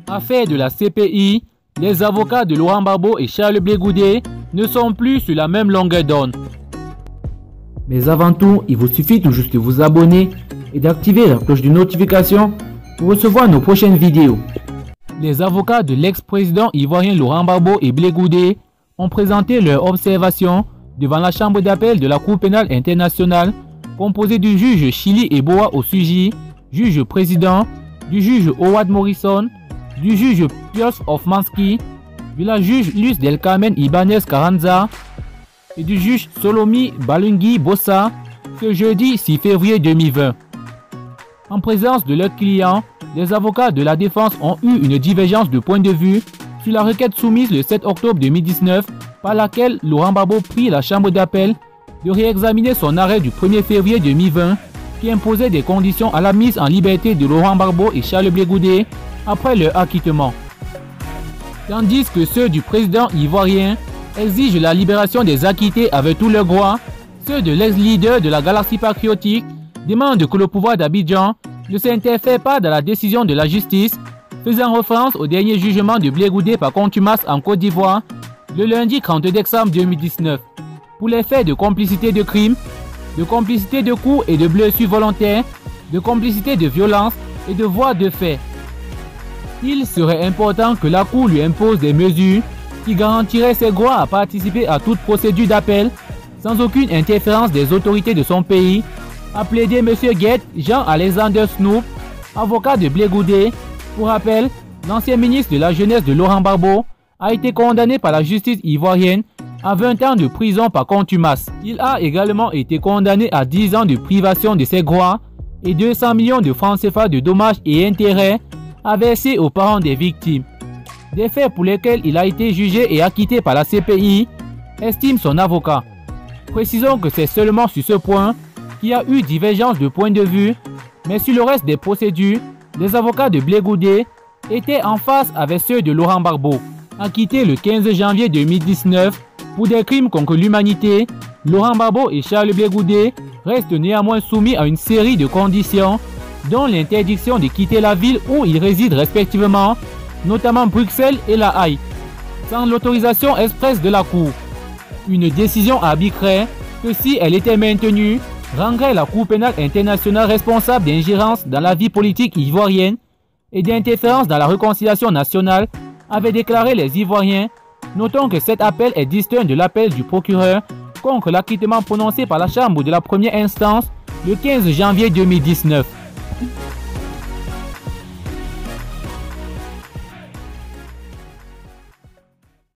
Affaire de la CPI, les avocats de Laurent Gbagbo et Charles Blé Goudé ne sont plus sur la même longueur d'onde. Mais avant tout, il vous suffit tout juste de vous abonner et d'activer la cloche de notification pour recevoir nos prochaines vidéos. Les avocats de l'ex-président ivoirien Laurent Gbagbo et Blé Goudé ont présenté leurs observations devant la chambre d'appel de la Cour pénale internationale composée du juge Chili Eboa Osuji, juge président, du juge Howard Morrison, du juge Piotr Hofmanski, de la juge Luz del Carmen Ibanez Carranza et du juge Solomi Balungi Bossa ce jeudi 6 février 2020. En présence de leurs clients, les avocats de la défense ont eu une divergence de point de vue sur la requête soumise le 7 octobre 2019 par laquelle Laurent Gbagbo prie la chambre d'appel de réexaminer son arrêt du 1er février 2020 qui imposait des conditions à la mise en liberté de Laurent Gbagbo et Charles Blé Goudé après leur acquittement. Tandis que ceux du président ivoirien exigent la libération des acquittés avec tous leurs droits, ceux de l'ex-leader de la galaxie patriotique demandent que le pouvoir d'Abidjan ne s'interfère pas dans la décision de la justice, faisant référence au dernier jugement de Blé Goudé par contumace en Côte d'Ivoire le lundi 30 décembre 2019 pour les faits de complicité de crime, de complicité de coups et de blessures volontaires, de complicité de violence et de voies de fait. Il serait important que la Cour lui impose des mesures qui garantiraient ses droits à participer à toute procédure d'appel sans aucune interférence des autorités de son pays, a plaidé M. Guet Jean-Alexander Snoop, avocat de Blé Goudé. Pour rappel, l'ancien ministre de la Jeunesse de Laurent Gbagbo a été condamné par la justice ivoirienne à 20 ans de prison par contumace. Il a également été condamné à 10 ans de privation de ses droits et 200 millions de francs CFA de dommages et intérêts à verser aux parents des victimes. Des faits pour lesquels il a été jugé et acquitté par la CPI, estime son avocat. Précisons que c'est seulement sur ce point qu'il y a eu divergence de point de vue, mais sur le reste des procédures, les avocats de Blé Goudé étaient en face avec ceux de Laurent Gbagbo. Acquittés le 15 janvier 2019 pour des crimes contre l'humanité, Laurent Gbagbo et Charles Blé Goudé restent néanmoins soumis à une série de conditions, dont l'interdiction de quitter la ville où ils résident respectivement, notamment Bruxelles et La Haye, sans l'autorisation expresse de la Cour. Une décision arbitraire que, si elle était maintenue, rendrait la Cour pénale internationale responsable d'ingérence dans la vie politique ivoirienne et d'interférence dans la réconciliation nationale, avaient déclaré les Ivoiriens. Notons que cet appel est distinct de l'appel du procureur contre l'acquittement prononcé par la Chambre de la première instance le 15 janvier 2019.